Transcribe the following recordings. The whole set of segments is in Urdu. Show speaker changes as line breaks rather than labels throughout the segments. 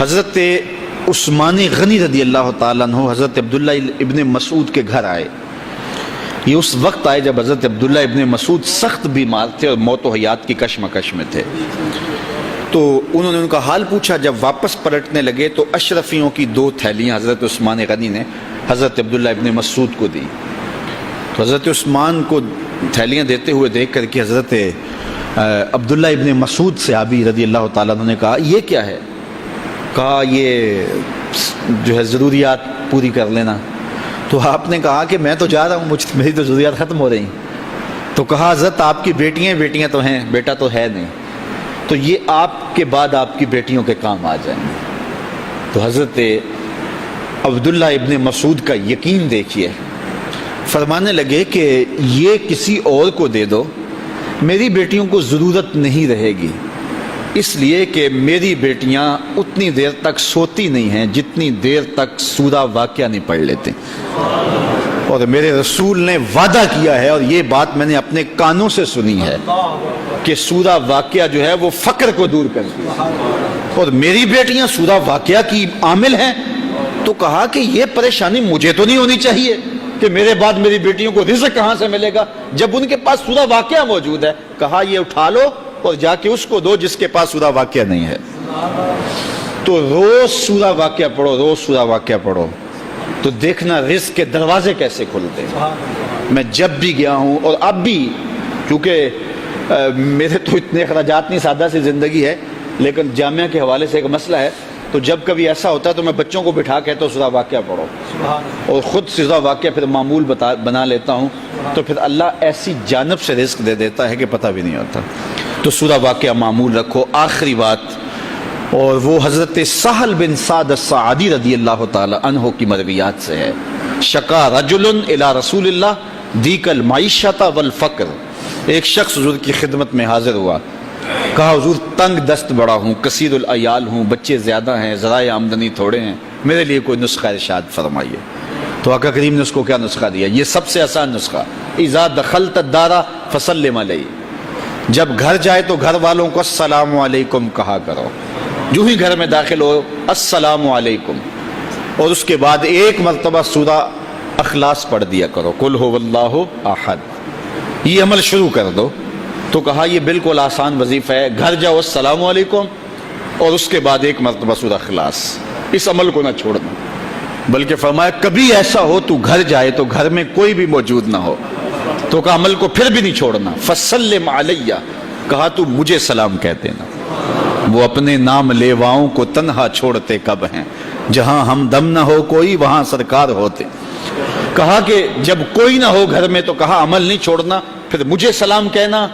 حضرت عثمان غنی رضی اللہ تعالیٰ عنہ حضرت عبداللہ ابن مسعود کے گھر آئے. یہ اس وقت آئے جب حضرت عبداللہ ابن مسعود سخت بیمار تھے اور موت و حیات کی کشمکش میں تھے. تو انہوں نے ان کا حال پوچھا. جب واپس پلٹنے لگے تو اشرفیوں کی 2 تھیلیاں حضرت عثمان غنی نے حضرت عبداللہ ابن مسعود کو دی. تو حضرت عثمان کو تھیلیاں دیتے ہوئے دیکھ کر کے حضرت عبداللہ ابن مسعود صحابی رضی اللہ تعالیٰ عنہ نے کہا یہ کیا ہے؟ کہا یہ جو ہے ضروریات پوری کر لینا. تو آپ نے کہا کہ میں تو جا رہا ہوں, میری تو ضروریات ختم ہو رہی. تو کہا حضرت آپ کی بیٹیاں تو ہیں, بیٹا تو ہے نہیں, تو یہ آپ کے بعد آپ کی بیٹیوں کے کام آ جائیں گے. تو حضرت عبداللہ ابن مسعود کا یقین دیکھیے, فرمانے لگے کہ یہ کسی اور کو دے دو, میری بیٹیوں کو ضرورت نہیں رہے گی, اس لیے کہ میری بیٹیاں اتنی دیر تک سوتی نہیں ہیں جتنی دیر تک سورہ واقعہ نہیں پڑھ لیتے. اور میرے رسول نے وعدہ کیا ہے, اور یہ بات میں نے اپنے کانوں سے سنی ہے, کہ سورہ واقعہ جو ہے وہ فقر کو دور کرتی ہے, اور میری بیٹیاں سورہ واقعہ کی عامل ہیں. تو کہا کہ یہ پریشانی مجھے تو نہیں ہونی چاہیے کہ میرے بعد میری بیٹیوں کو رزق کہاں سے ملے گا جب ان کے پاس سورہ واقعہ موجود ہے. کہا یہ اٹھا لو اور جا کے اس کو دو جس کے پاس سورہ واقعہ نہیں ہے. تو روز سورہ واقعہ پڑھو, روز سورہ واقعہ پڑھو, تو دیکھنا رزق کے دروازے کیسے کھلتے ہیں. میں جب بھی گیا ہوں, اور اب بھی, کیونکہ میرے تو اتنے اخراجات نہیں, سادہ سی زندگی ہے, لیکن جامعہ کے حوالے سے ایک مسئلہ ہے, تو جب کبھی ایسا ہوتا ہے تو میں بچوں کو بٹھا کہتا ہوں سورہ واقعہ پڑھو, اور خود سورہ واقعہ پھر معمول بنا لیتا ہوں. تو پھر اللہ ایسی جانب سے رزق دے دیتا ہے کہ پتہ بھی نہیں ہوتا. تو سورہ واقعہ معمول رکھو. آخری بات, اور وہ حضرت سہل بن سعد الساعدی رضی اللہ تعالی عنہ کی مرویات سے ہے. شکا رجل الی رسول اللہ دیک المعیشۃ والفقر. ایک شخص حضور کی خدمت میں حاضر ہوا, کہا حضور تنگ دست بڑا ہوں, کثیر العیال ہوں, بچے زیادہ ہیں, ذرائع آمدنی تھوڑے ہیں, میرے لیے کوئی نسخہ ارشاد فرمائیے. تو آقا کریم نے اس کو کیا نسخہ دیا؟ یہ سب سے آسان نسخہ, اذا دخلت الدار فسلم علیہ. جب گھر جائے تو گھر والوں کو السلام علیکم کہا کرو. جو ہی گھر میں داخل ہو السلام علیکم, اور اس کے بعد ایک مرتبہ سورہ اخلاص پڑھ دیا کرو, قل هو اللہ احد. یہ عمل شروع کر دو. تو کہا یہ بالکل آسان وظیفہ ہے, گھر جاؤ السلام علیکم, اور اس کے بعد ایک مرتبہ سورہ اخلاص. اس عمل کو نہ چھوڑنا, بلکہ فرمایا کبھی ایسا ہو تو گھر جائے تو گھر میں کوئی بھی موجود نہ ہو, تو کہا عمل کو پھر بھی نہیں چھوڑنا. فسلم علیہ, کہا تو مجھے سلام کہہ دینا. وہ اپنے نام لیواؤں کو تنہا چھوڑتے کب ہیں, جہاں ہم دم نہ ہو کوئی وہاں سرکار ہوتے. کہا کہ جب کوئی نہ ہو گھر میں تو کہا عمل نہیں چھوڑنا, پھر مجھے سلام کہنا,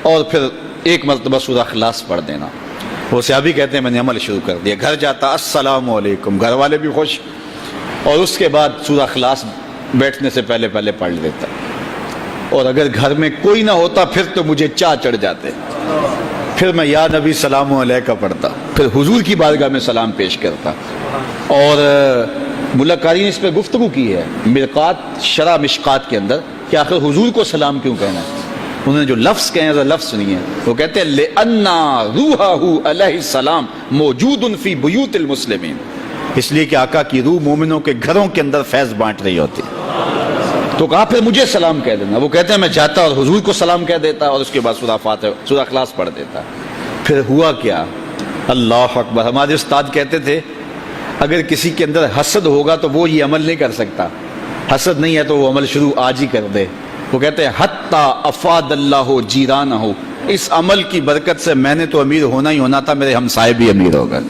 اور پھر ایک مرتبہ سورہ اخلاص پڑھ دینا. وہ صحابی کہتے ہیں میں نے عمل شروع کر دیا, گھر جاتا السلام علیکم, گھر والے بھی خوش, اور اس کے بعد سورہ اخلاص بیٹھنے سے پہلے پڑھ لیتا. اور اگر گھر میں کوئی نہ ہوتا پھر تو مجھے چاہ چڑھ جاتے, پھر میں یا نبی سلام علیکہ پڑھتا, پھر حضور کی بارگاہ میں سلام پیش کرتا. اور ملا قاری نے اس پہ گفتگو کی ہے مرقات شرح مشکات کے اندر, کہ آخر حضور کو سلام کیوں کہنا ہے. انہوں نے جو لفظ کہے ہیں لفظ سنیے. وہ کہتے ہیں لِأَنَّا رُوحَهُ عَلَيْهِ السلام مَوْجُودٌ فِي بُيُوتِ الْمُسْلِمِينَ, اس لیے کہ آقا کی روح مومنوں کے گھروں کے اندر فیض بانٹ رہی ہوتی. تو کہا پھر مجھے سلام کہہ دینا. وہ کہتے ہیں میں جاتا اور حضور کو سلام کہہ دیتا, اور اس کے بعد سورہ فاتحہ سورہ اخلاص پڑھ دیتا. پھر ہوا کیا, اللہ اکبر. ہمارے استاد کہتے تھے اگر کسی کے اندر حسد ہوگا تو وہ یہ عمل نہیں کر سکتا, حسد نہیں ہے تو وہ عمل شروع آج ہی کر دے. وہ کہتے ہیں حتی افاد اللہ جیرانہ, اس عمل کی برکت سے میں نے تو امیر ہونا ہی ہونا تھا, میرے ہمسائے بھی امیر ہو گئے.